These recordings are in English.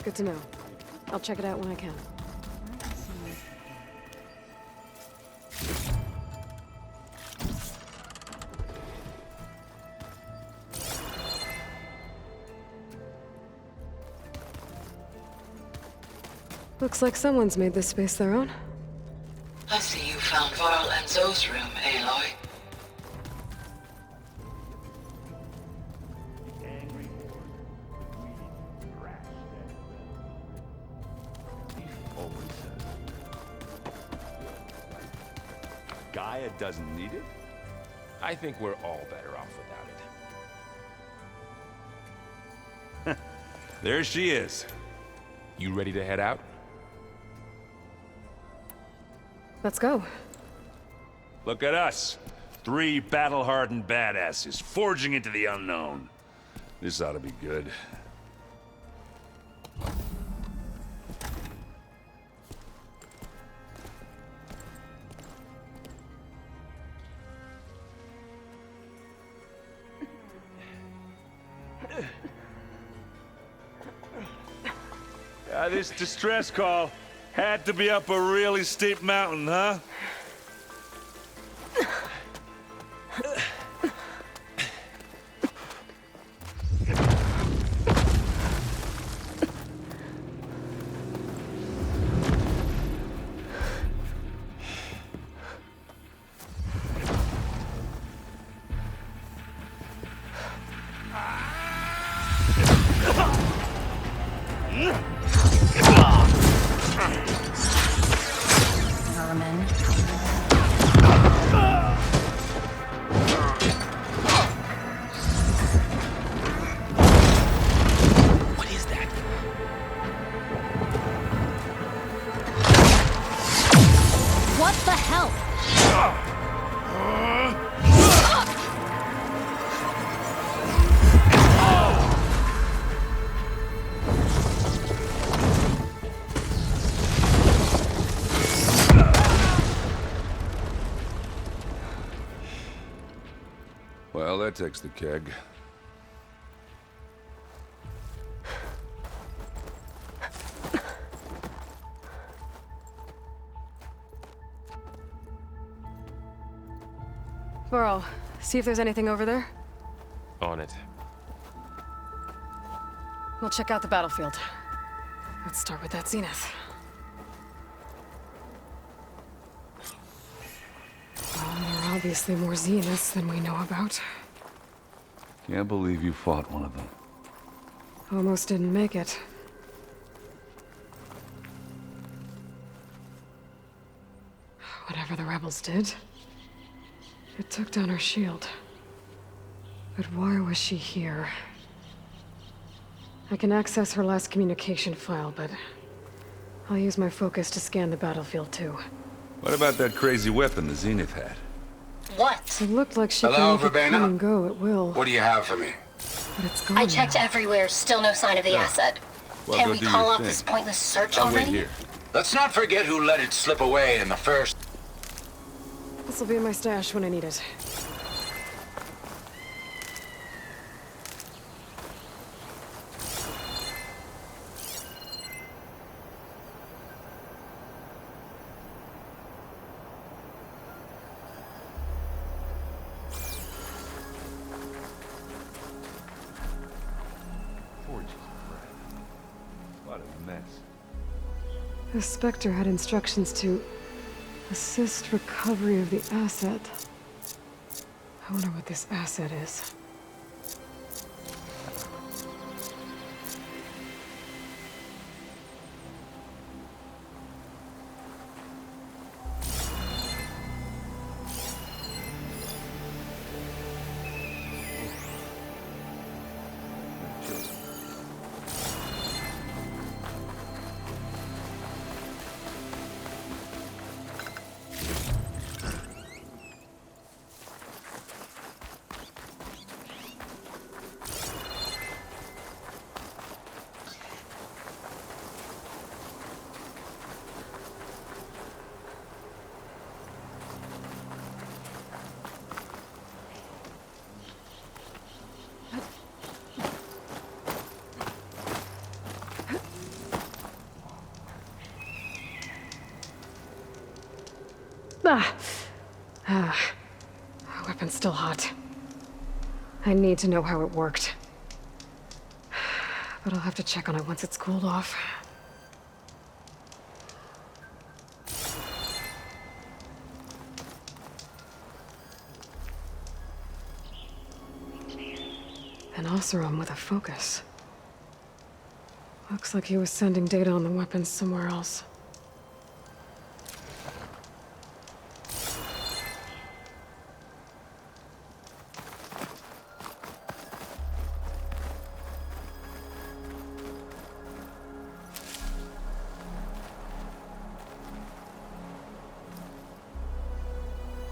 Good to know. I'll check it out when I can. Looks like someone's made this space their own. I see you found Varl and Zoe's room, Aloy. Gaia doesn't need it? I think we're all better off without it. There she is. You ready to head out? Let's go. Look at us. 3 battle-hardened badasses forging into the unknown. This ought to be good. This distress call had to be up a really steep mountain, huh? What the hell? Well, that takes the keg. Varl, see if there's anything over there. On it. We'll check out the battlefield. Let's start with that zenith. Well, there are obviously more zeniths than we know about. Can't believe you fought one of them. Almost didn't make it. Whatever the rebels did, it took down her shield. But why was she here? I can access her last communication file, but I'll use my focus to scan the battlefield too. What about that crazy weapon the Zenith had? What? It looked like she Hello, could make it come Verbena? and go at will, What do you have for me? but it's gone I checked now. everywhere, still no sign of the asset. Well, Can go we do call your off thing. this pointless search I'll wait already? here. Let's not forget who let it slip away in the first. This will be in my stash when I need it. What a mess. The Spectre had instructions to assist recovery of the asset. I wonder what this asset is. Weapon's still hot. I need to know how it worked. But I'll have to check on it once it's cooled off. An Oseram with a focus. Looks like he was sending data on the weapons somewhere else.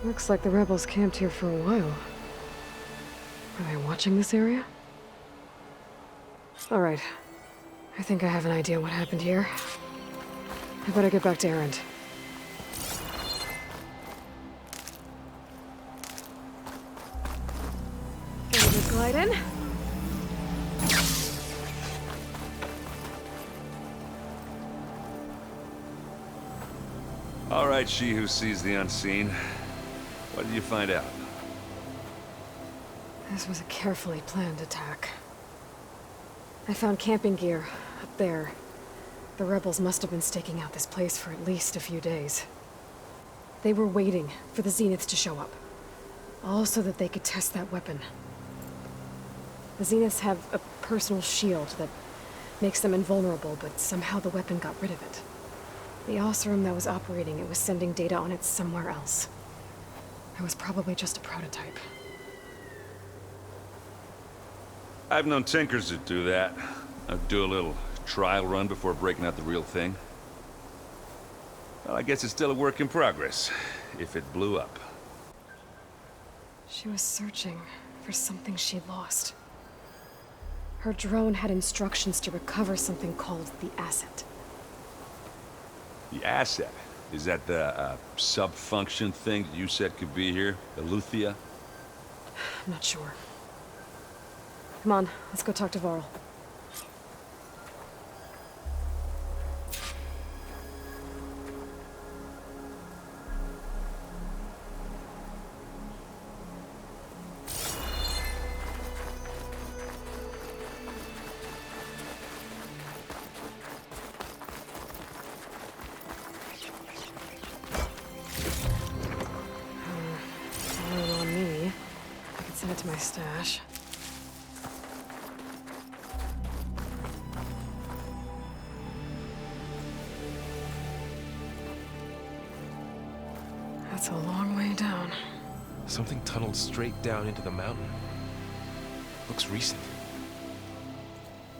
Looks like the rebels camped here for a while. Are they watching this area? All right. I think I have an idea what happened here. I better get back to Erend. Ready to glide in? All right, she who sees the unseen. What did you find out? This was a carefully planned attack. I found camping gear up there. The rebels must have been staking out this place for at least a few days. They were waiting for the Zeniths to show up. All so that they could test that weapon. The Zeniths have a personal shield that makes them invulnerable, but somehow the weapon got rid of it. The Oseram that was operating it was sending data on it somewhere else. It was probably just a prototype. I've known tinkers that do that. I'd do a little trial run before breaking out the real thing. Well, I guess it's still a work in progress, if it blew up. She was searching for something she lost. Her drone had instructions to recover something called the asset. The asset? Is that the sub-function thing that you said could be here? Eleuthia? I'm not sure. Come on, let's go talk to Varl. On me. I can send it to my stash. That's a long way down. Something tunneled straight down into the mountain. Looks recent.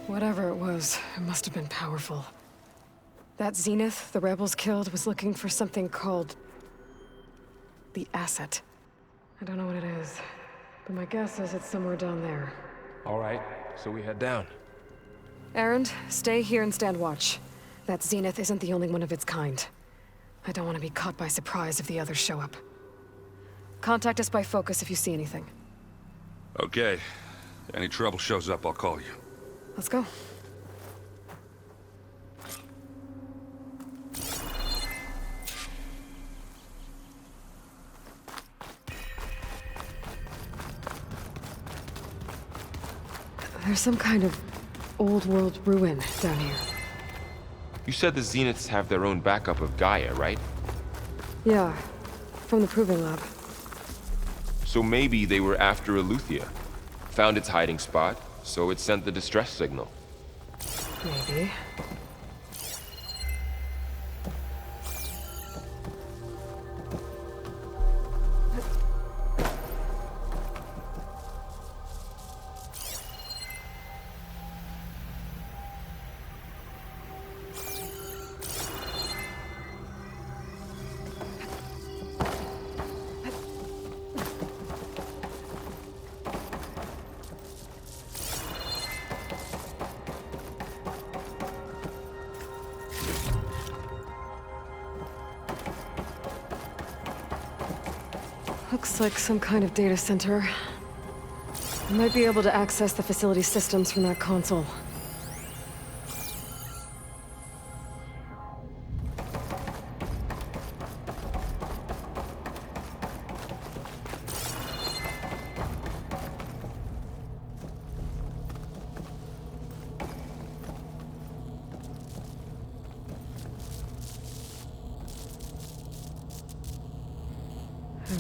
Whatever it was, it must have been powerful. That Zenith the rebels killed was looking for something called the asset. I don't know what it is, but my guess is it's somewhere down there. All right, so we head down. Erend, stay here and stand watch. That Zenith isn't the only one of its kind. I don't want to be caught by surprise if the others show up. Contact us by focus if you see anything. Okay. Any trouble shows up, I'll call you. Let's go. There's some kind of old-world ruin down here. You said the Zeniths have their own backup of Gaia, right? Yeah, from the Proving Lab. So maybe they were after Eleuthia. Found its hiding spot, so it sent the distress signal. Maybe. Looks like some kind of data center. I might be able to access the facility systems from that console.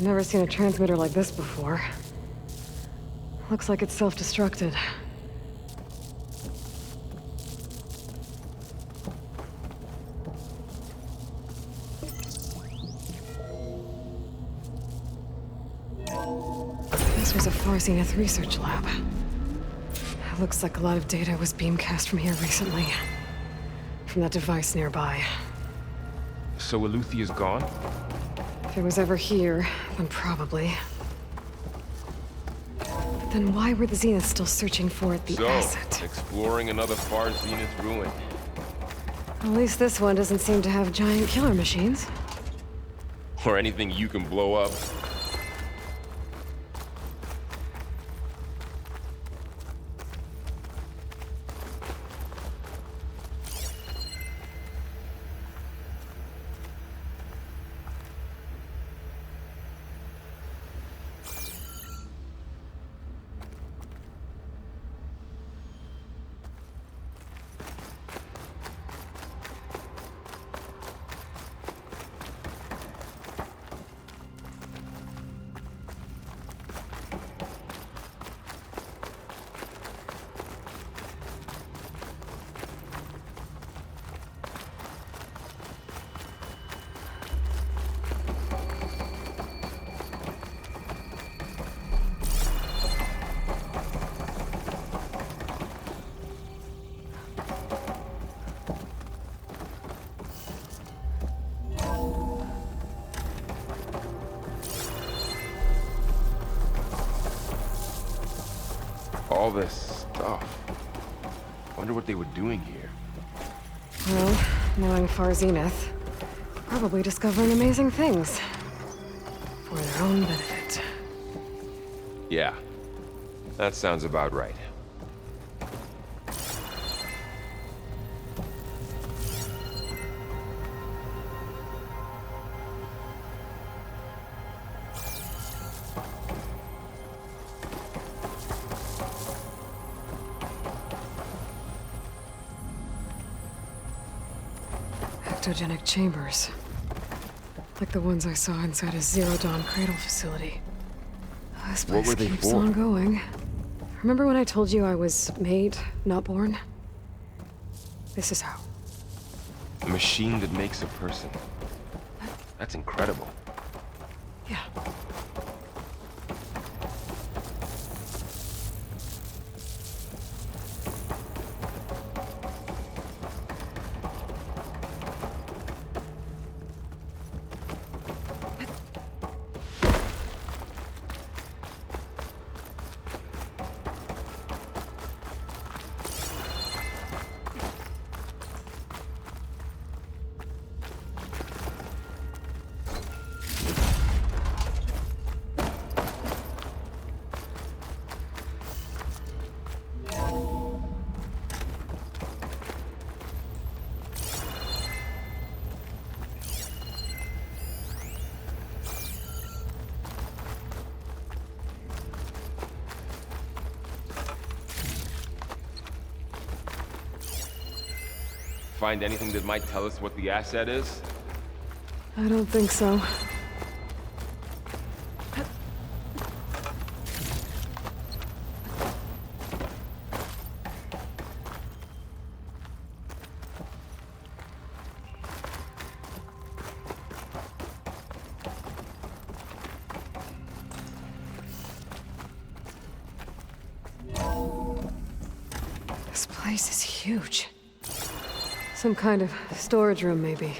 I've never seen a transmitter like this before. Looks like it's self-destructed. This was a Far Zenith research lab. It looks like a lot of data was beamcast from here recently. From that device nearby. So Eluthia's gone? If it was ever here, then probably. Then why were the Zeniths still searching for the asset? Exploring another Far Zenith ruin. At least this one doesn't seem to have giant killer machines. Or anything you can blow up. All this stuff. Wonder what they were doing here. Well, knowing Far Zenith, probably discovering amazing things. For their own benefit. Yeah, that sounds about right. Ectogenic chambers. Like the ones I saw inside a Zero Dawn cradle facility. This What place were they keeps for? on going. Remember when I told you I was made, not born? This is how. A machine that makes a person. That's incredible. Yeah. Find anything that might tell us what the asset is? I don't think so. This place is huge. Some kind of storage room, maybe.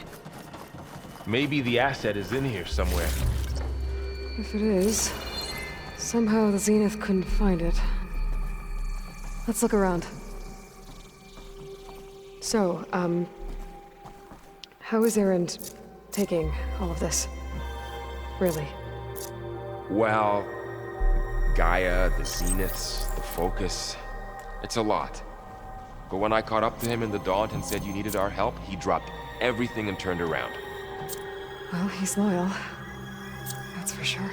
Maybe the asset is in here somewhere. If it is, somehow the Zenith couldn't find it. Let's look around. So, how is Erend taking all of this? Really? Well, Gaia, the Zeniths, the Focus. It's a lot. But when I caught up to him in the Daunt and said you needed our help, he dropped everything and turned around. Well, he's loyal. That's for sure.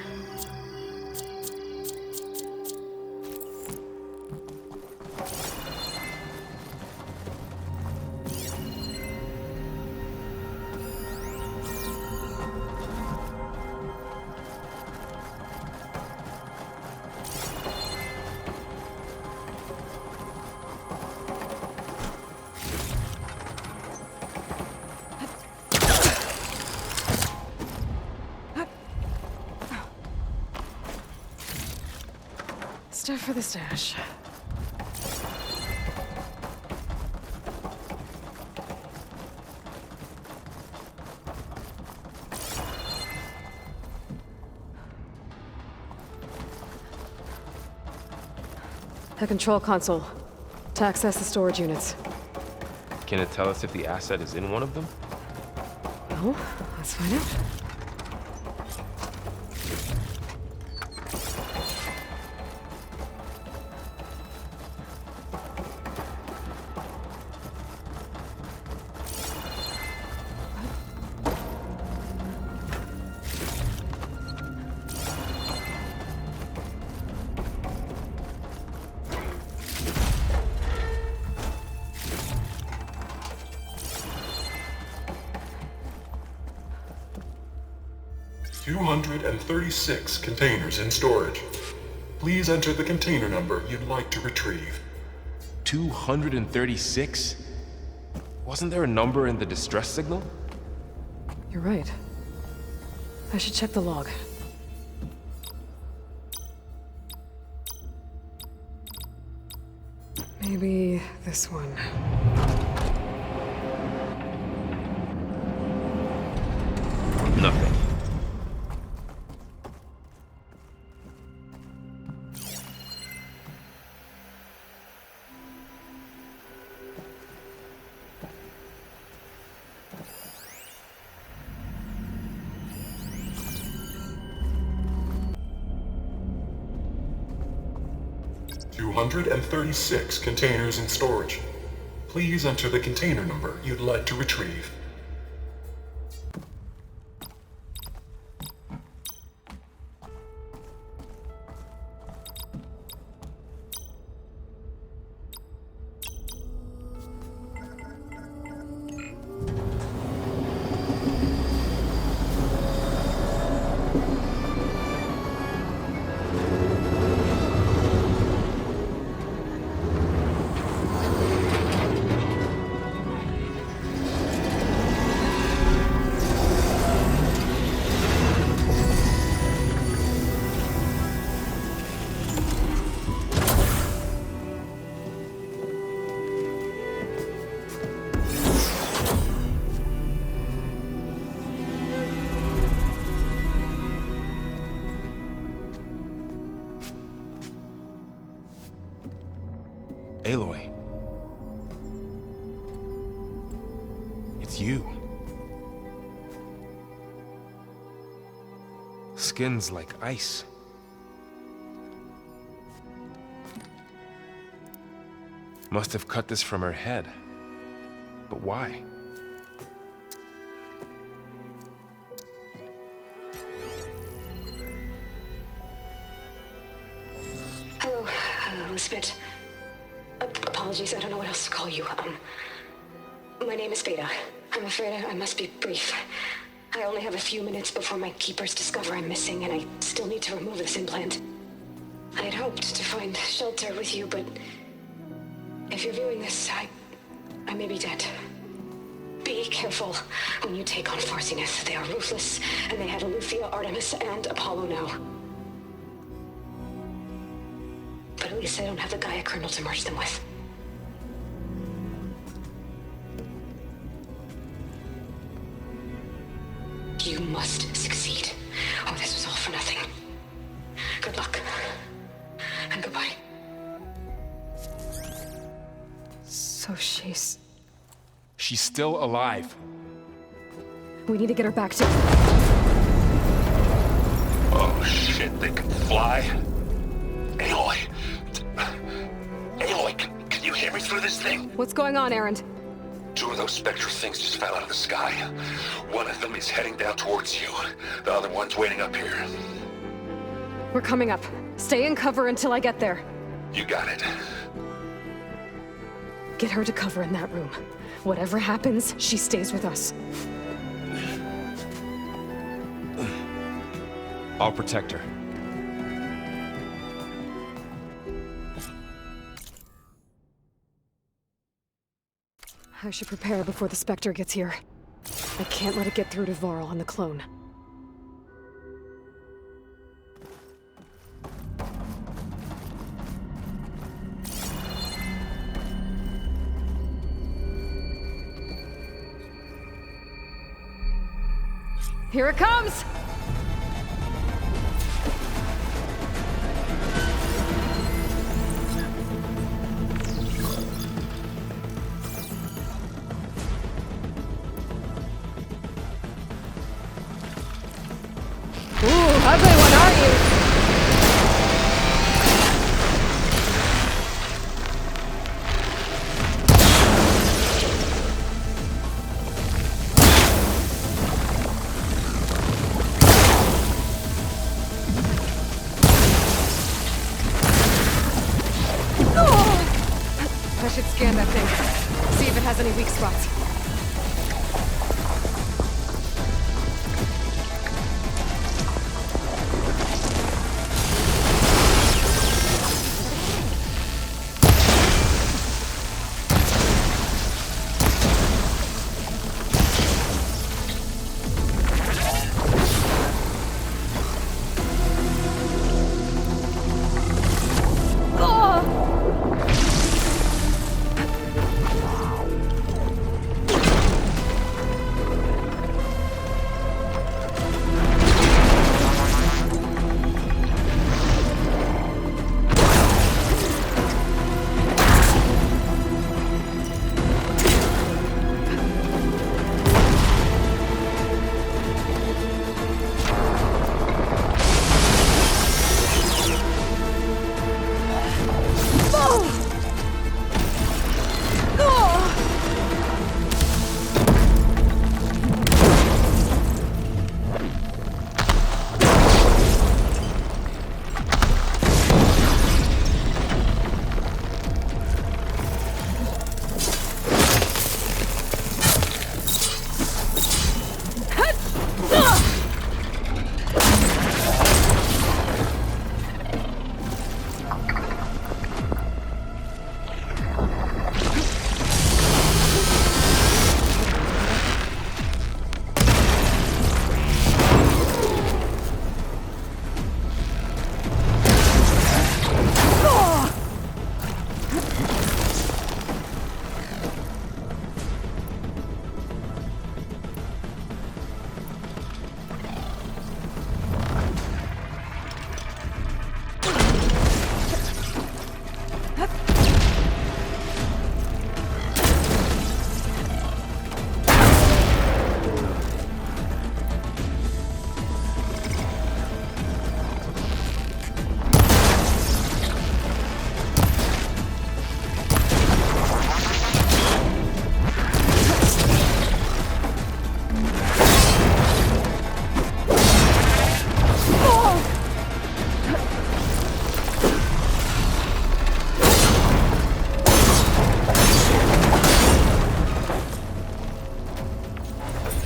for the stash. The control console. To access the storage units. Can it tell us if the asset is in one of them? No? Let's find out. $236 containers in storage. Please enter the container number you'd like to retrieve. 236? Wasn't there a number in the distress signal? You're right. I should check the log. Maybe this one. Nothing. $236 containers in storage. Please enter the container number you'd like to retrieve. Aloy. It's you. Skin's like ice. Must have cut this from her head. But why? Hello, Elizabeth. Apologies, I don't know what else to call you. My name is Beta. I'm afraid I must be brief. I only have a few minutes before my keepers discover I'm missing, and I still need to remove this implant. I had hoped to find shelter with you, but if you're viewing this, I may be dead. Be careful when you take on Farsiness. They are ruthless, and they have Aletheia, Artemis, and Apollo now. But at least I don't have the Gaia kernel to merge them with. You must succeed, or this was all for nothing. Good luck. And goodbye. So she's... She's still alive. We need to get her back to... Oh shit, they can fly? Aloy! Aloy, can you hear me through this thing? What's going on, Erend? Two of those spectral things just fell out of the sky. One of them is heading down towards you. The other one's waiting up here. We're coming up. Stay in cover until I get there. You got it. Get her to cover in that room. Whatever happens, she stays with us. I'll protect her. I should prepare before the Spectre gets here. I can't let it get through to Varl and the clone. Here it comes! Ooh, ugly one, aren't you? I should scan that thing. See if it has any weak spots.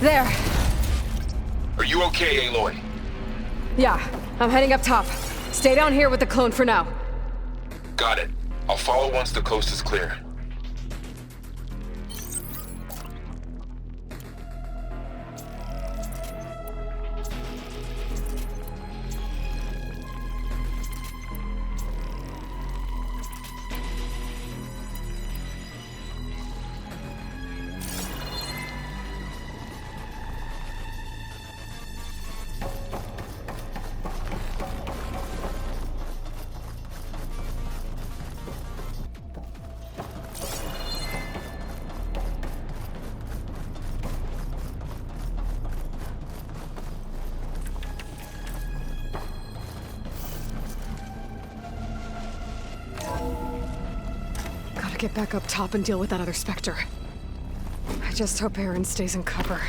There. Are you okay, Aloy? Yeah, I'm heading up top. Stay down here with the clone for now. Got it. I'll follow once the coast is clear. Gotta get back up top and deal with that other Spectre. I just hope Aaron stays in cover.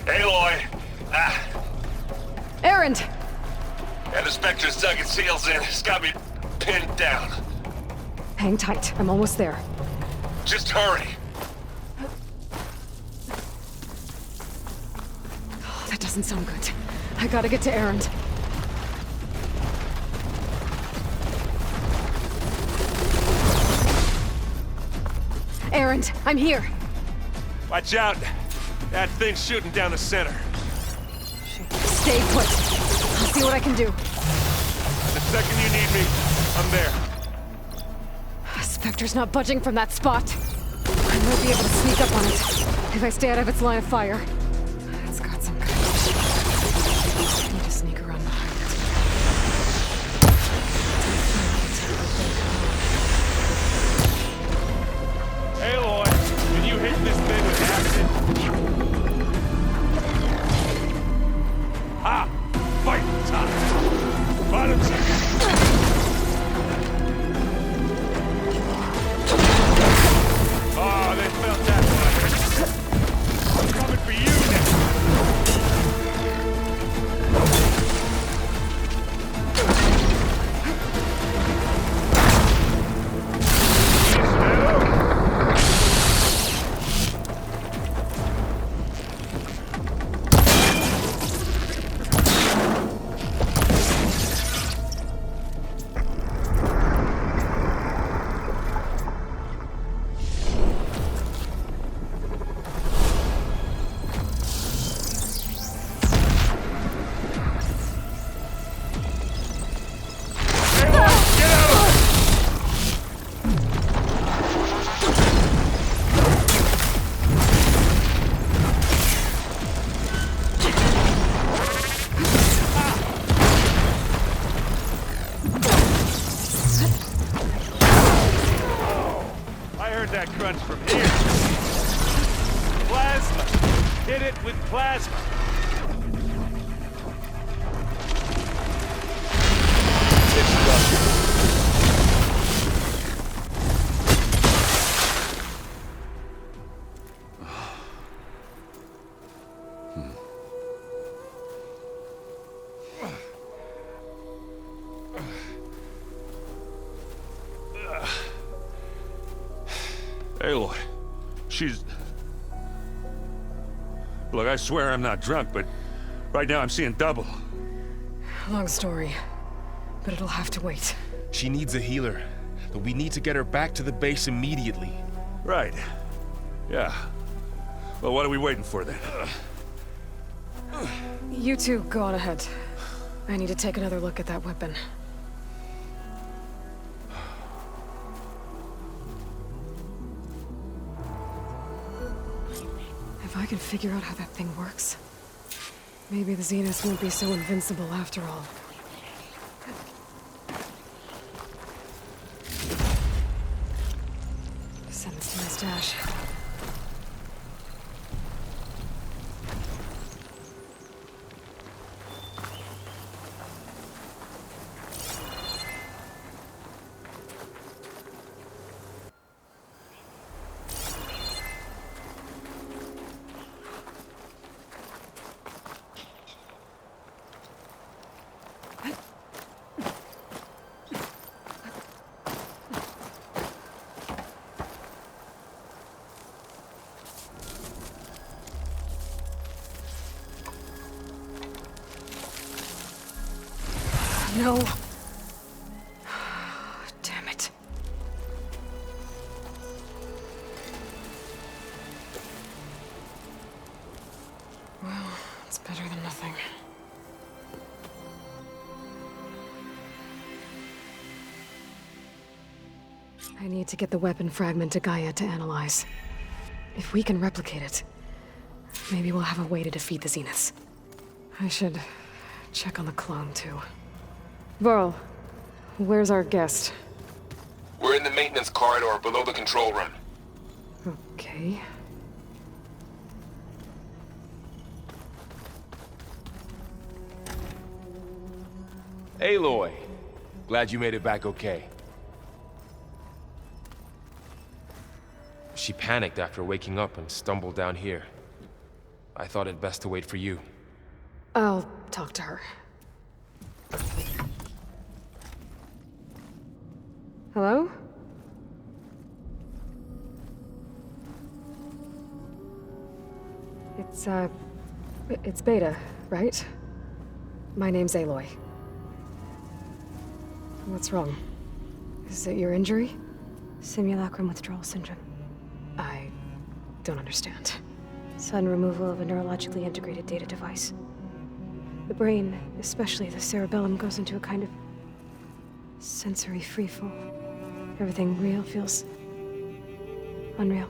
Aloy! Aaron! And the Spectre's dug its heels in. It's got me pinned down. Hang tight, I'm almost there. Just hurry. Oh, that doesn't sound good. I gotta get to Aaron. Aaron, I'm here. Watch out! That thing's shooting down the center. Stay put. I'll see what I can do. The second you need me, I'm there. Spectre's not budging from that spot. I might be able to sneak up on it if I stay out of its line of fire. It's got some kind of... I need to sneak around behind it. Aloy, can you hit this thing with acid? Ah! Fight time! Bottom oh, they felt that one. I'm coming for you that crunch from here. Plasma. Hit it with plasma. Aloy, she's... Look, I swear I'm not drunk, but right now I'm seeing double. Long story, but it'll have to wait. She needs a healer, but we need to get her back to the base immediately. Right. Yeah. Well, what are we waiting for then? You two go on ahead. I need to take another look at that weapon. If I can figure out how that thing works, maybe the Zeniths won't be so invincible after all. Send this to my stash. No. Damn it. Well, it's better than nothing. I need to get the weapon fragment to Gaia to analyze. If we can replicate it, maybe we'll have a way to defeat the Zeniths. I should check on the clone, too. Varl, where's our guest? We're in the maintenance corridor below the control room. Okay. Aloy, glad you made it back okay. She panicked after waking up and stumbled down here. I thought it best to wait for you. I'll talk to her. Hello? It's Beta, right? My name's Aloy. What's wrong? Is it your injury? Simulacrum withdrawal syndrome. I don't understand. Sudden removal of a neurologically integrated data device. The brain, especially the cerebellum, goes into a kind of sensory freefall. Everything real feels unreal.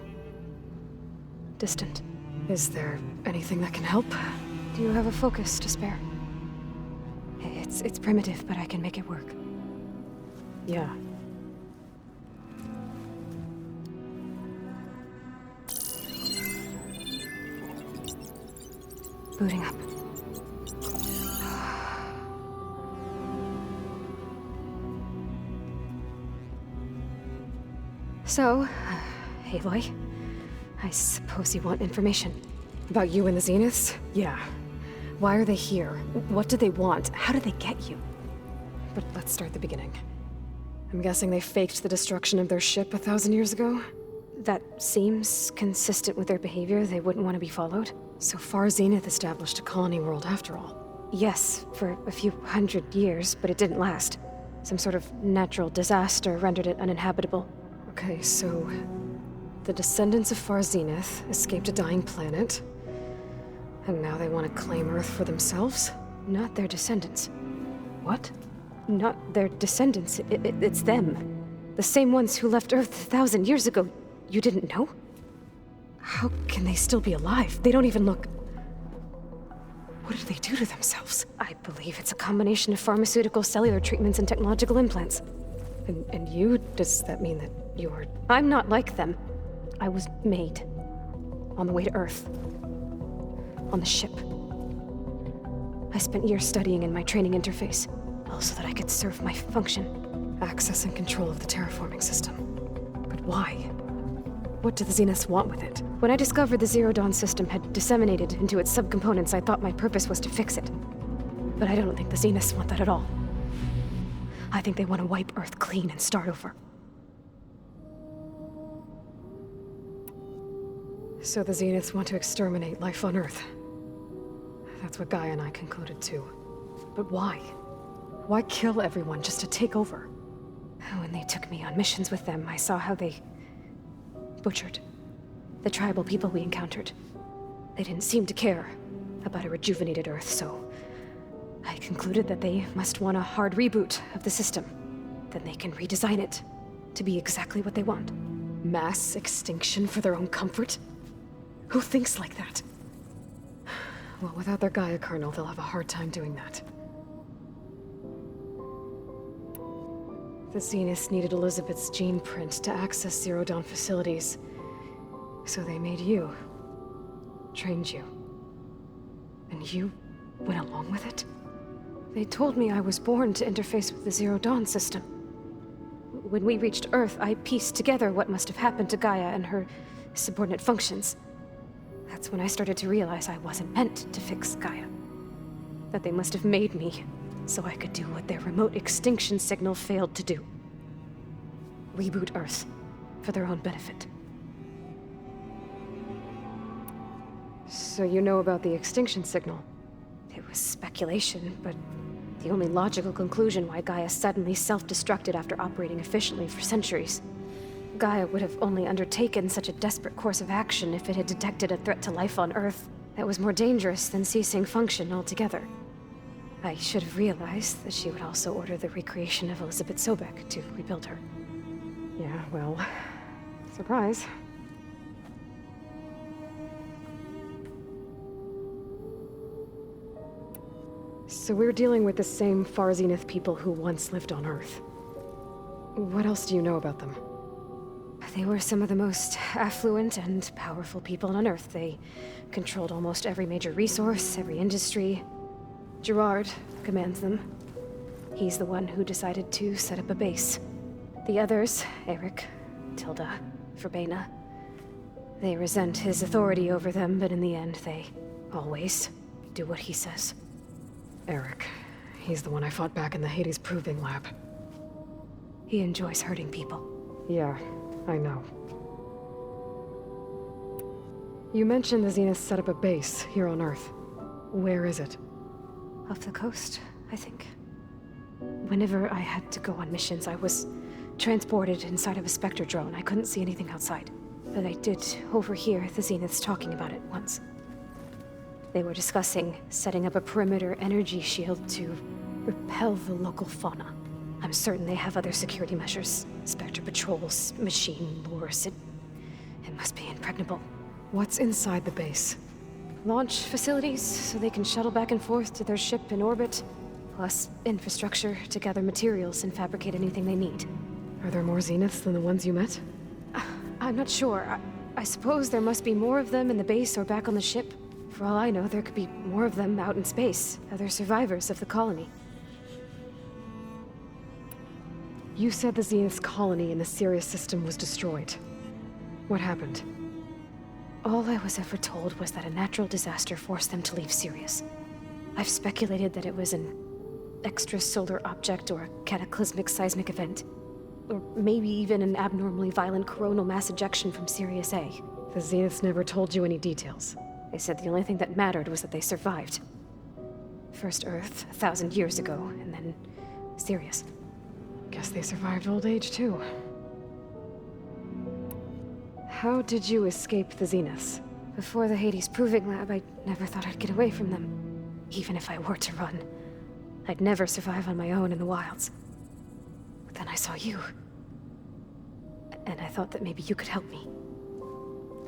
Distant. Is there anything that can help? Do you have a focus to spare? It's primitive, but I can make it work. Yeah. Booting up. So, Aloy, I suppose you want information. About you and the Zeniths? Yeah. Why are they here? What do they want? How did they get you? But let's start the beginning. I'm guessing they faked the destruction of their ship 1,000 years ago? That seems consistent with their behavior. They wouldn't want to be followed. So far, Zenith established a colony world after all. Yes, for a few hundred years, but it didn't last. Some sort of natural disaster rendered it uninhabitable. Okay, so the descendants of Far Zenith escaped a dying planet, and now they want to claim Earth for themselves? Not their descendants. What? Not their descendants. It's them. The same ones who left Earth 1,000 years ago. You didn't know? How can they still be alive? They don't even look... What did they do to themselves? I believe it's a combination of pharmaceutical, cellular treatments, and technological implants. And you? Does that mean that you're... I'm not like them. I was made. On the way to Earth. On the ship. I spent years studying in my training interface, all so that I could serve my function. Access and control of the terraforming system. But why? What do the Zeniths want with it? When I discovered the Zero Dawn system had disseminated into its subcomponents, I thought my purpose was to fix it. But I don't think the Zeniths want that at all. I think they want to wipe Earth clean and start over. So the Zeniths want to exterminate life on Earth. That's what Gaia and I concluded too. But why? Why kill everyone just to take over? When they took me on missions with them, I saw how they butchered the tribal people we encountered. They didn't seem to care about a rejuvenated Earth, so I concluded that they must want a hard reboot of the system. Then they can redesign it to be exactly what they want. Mass extinction for their own comfort? Who thinks like that? Well, without their Gaia kernel, they'll have a hard time doing that. The Zeniths needed Elizabeth's gene print to access Zero Dawn facilities. So they made you. Trained you. And you went along with it? They told me I was born to interface with the Zero Dawn system. When we reached Earth, I pieced together what must have happened to Gaia and her subordinate functions. That's when I started to realize I wasn't meant to fix Gaia. That they must have made me so I could do what their remote extinction signal failed to do. Reboot Earth for their own benefit. So you know about the extinction signal? It was speculation, but the only logical conclusion why Gaia suddenly self-destructed after operating efficiently for centuries. Gaia would have only undertaken such a desperate course of action if it had detected a threat to life on Earth that was more dangerous than ceasing function altogether. I should have realized that she would also order the recreation of Elizabeth Sobek to rebuild her. Yeah, well, surprise. So we're dealing with the same Far Zenith people who once lived on Earth. What else do you know about them? They were some of the most affluent and powerful people on Earth. They controlled almost every major resource, every industry. Gerard commands them. He's the one who decided to set up a base. The others, Eric, Tilda, Verbena, they resent his authority over them, but in the end, they always do what he says. Eric. He's the one I fought back in the Hades Proving Lab. He enjoys hurting people. Yeah, I know. You mentioned the Zeniths set up a base here on Earth. Where is it? Off the coast, I think. Whenever I had to go on missions, I was transported inside of a Spectre drone. I couldn't see anything outside. but I did overhear the Zeniths talking about it once. They were discussing setting up a perimeter energy shield to repel the local fauna. I'm certain they have other security measures. Spectre patrols, machine lures. It must be impregnable. What's inside the base? Launch facilities, so they can shuttle back and forth to their ship in orbit. Plus infrastructure to gather materials and fabricate anything they need. Are there more Zeniths than the ones you met? I'm not sure. I suppose there must be more of them in the base or back on the ship. For all I know, there could be more of them out in space, other survivors of the colony. You said the Zenith's colony in the Sirius system was destroyed. What happened? All I was ever told was that a natural disaster forced them to leave Sirius. I've speculated that it was an extrasolar object or a cataclysmic seismic event. Or maybe even an abnormally violent coronal mass ejection from Sirius A. The Zeniths never told you any details. They said the only thing that mattered was that they survived. First Earth, 1,000 years ago, and then Sirius. Guess they survived old age, too. How did you escape the Zeniths? Before the Hades Proving Lab, I never thought I'd get away from them. Even if I were to run. I'd never survive on my own in the wilds. But then I saw you. And I thought that maybe you could help me.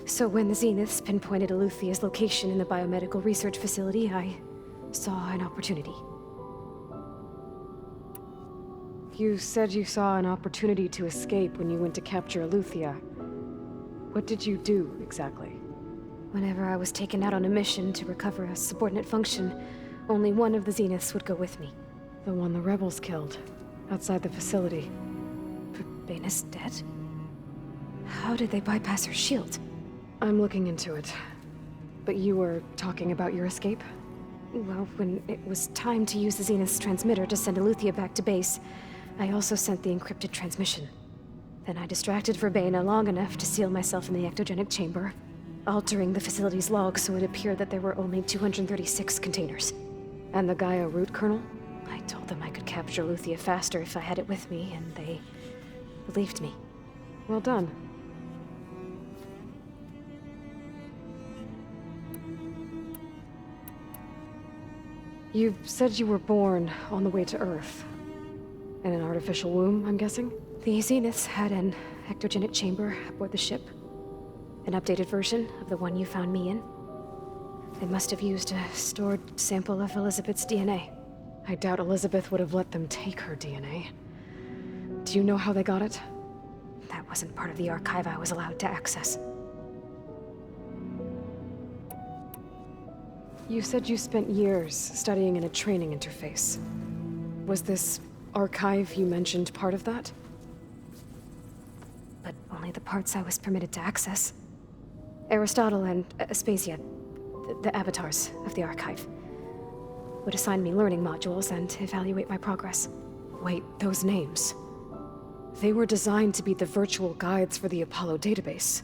So when the Zeniths pinpointed Eluthia's location in the biomedical research facility, I saw an opportunity. You said you saw an opportunity to escape when you went to capture Eluthia. What did you do, exactly? Whenever I was taken out on a mission to recover a subordinate function, only one of the Zeniths would go with me. The one the rebels killed, outside the facility. Baina's dead? How did they bypass her shield? I'm looking into it. But you were talking about your escape? Well, when it was time to use the Zenith's transmitter to send Eluthia back to base, I also sent the encrypted transmission. Then I distracted Verbena long enough to seal myself in the ectogenic chamber, altering the facility's log so it appeared that there were only 236 containers. And the Gaia root kernel? I told them I could capture Eluthia faster if I had it with me, and they believed me. Well done. You said you were born on the way to Earth. In an artificial womb, I'm guessing? The Zeniths had an ectogenic chamber aboard the ship. An updated version of the one you found me in. They must have used a stored sample of Elizabeth's DNA. I doubt Elizabeth would have let them take her DNA. Do you know how they got it? That wasn't part of the archive I was allowed to access. You said you spent years studying in a training interface. Was this archive you mentioned part of that? But only the parts I was permitted to access. Aristotle and Aspasia, the avatars of the archive, would assign me learning modules and evaluate my progress. Wait, those names. They were designed to be the virtual guides for the Apollo database,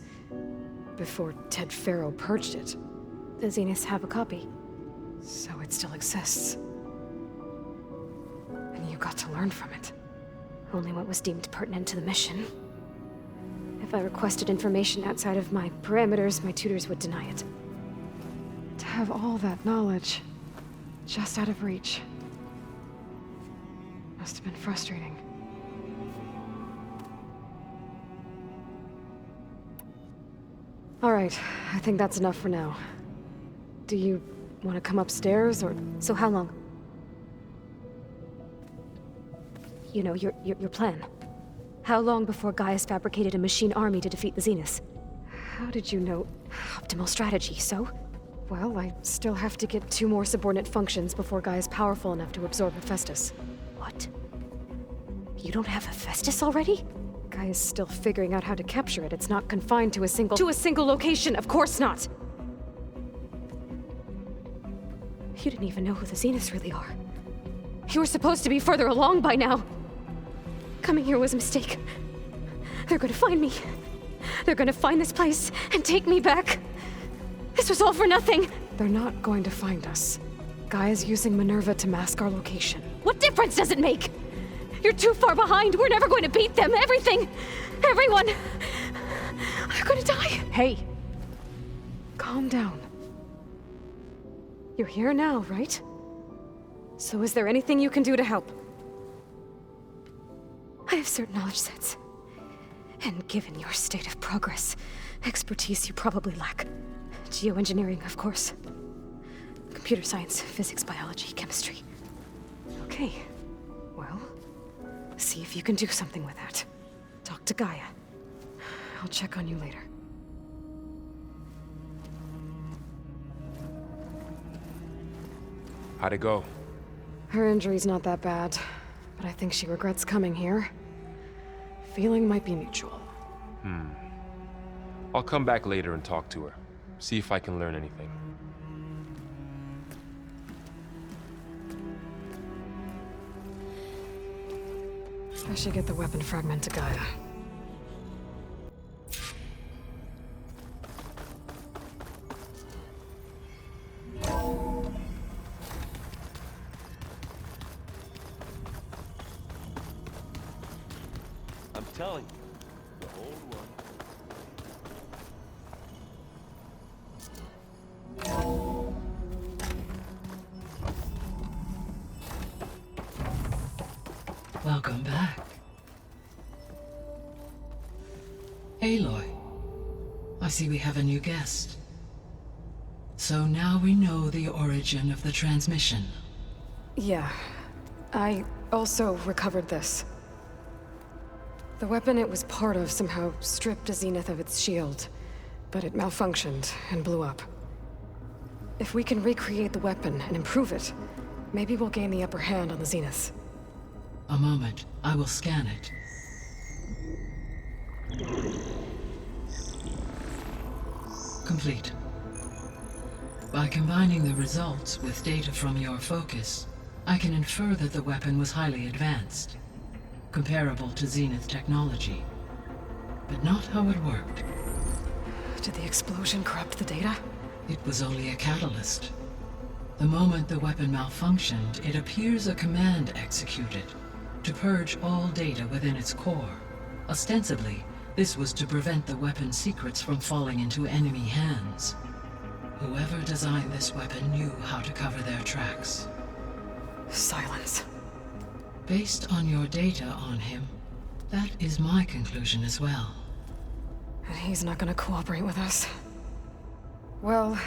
before Ted Faro purged it. The Zeniths have a copy. So it still exists. And you got to learn from it. Only what was deemed pertinent to the mission. If I requested information outside of my parameters, my tutors would deny it. To have all that knowledge, just out of reach. Must have been frustrating. All right, I think that's enough for now. Do you want to come upstairs, or... So how long? You know, your plan. How long before Gaius fabricated a machine army to defeat the Zeniths? How did you know? Optimal strategy, so? Well, I still have to get 2 more subordinate functions before Gaia's powerful enough to absorb Hephaestus. What? You don't have Hephaestus already? Gaia's still figuring out how to capture it. It's not confined to a single location, of course not! You didn't even know who the Zeniths really are. You were supposed to be further along by now. Coming here was a mistake. They're gonna find me. They're gonna find this place and take me back. This was all for nothing. They're not going to find us. Gaia's using Minerva to mask our location. What difference does it make? You're too far behind. We're never going to beat them. Everything. Everyone. They're gonna die! Hey! Calm down. You're here now, right? So is there anything you can do to help? I have certain knowledge sets. And given your state of progress, expertise you probably lack. Geoengineering, of course. Computer science, physics, biology, chemistry. Okay. Well, see if you can do something with that. Talk to Gaia. I'll check on you later. How'd it go? Her injury's not that bad, but I think she regrets coming here. Feeling might be mutual. I'll come back later and talk to her. See if I can learn anything. I should get the weapon fragment to Gaia. I'm telling you, the old one. Welcome back. Aloy, I see we have a new guest. So now we know the origin of the transmission. Yeah. I also recovered this. The weapon it was part of somehow stripped a Zenith of its shield, but it malfunctioned and blew up. If we can recreate the weapon and improve it, maybe we'll gain the upper hand on the Zeniths. A moment, I will scan it. Complete. By combining the results with data from your focus, I can infer that the weapon was highly advanced, comparable to Zenith technology, but not how it worked. Did the explosion corrupt the data? It was only a catalyst. The moment the weapon malfunctioned, it appears a command executed to purge all data within its core. Ostensibly, this was to prevent the weapon's secrets from falling into enemy hands. Whoever designed this weapon knew how to cover their tracks. Silence. Based on your data on him, that is my conclusion as well. And he's not gonna cooperate with us. Well,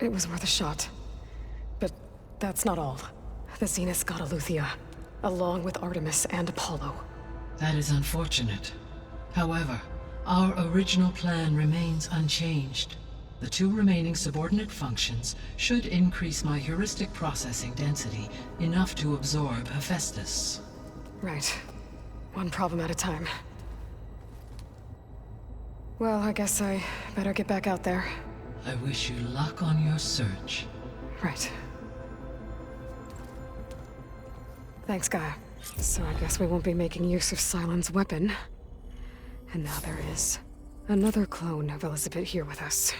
it was worth a shot. But that's not all. The Zeniths got Aletheia, along with Artemis and Apollo. That is unfortunate. However, our original plan remains unchanged. The two remaining subordinate functions should increase my heuristic processing density enough to absorb Hephaestus. Right. One problem at a time. Well, I guess I better get back out there. I wish you luck on your search. Right. Thanks, Gaia. So I guess we won't be making use of Cylon's weapon. And now there is another clone of Elizabeth here with us.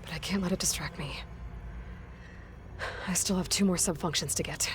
But I can't let it distract me. I still have 2 more sub-functions to get.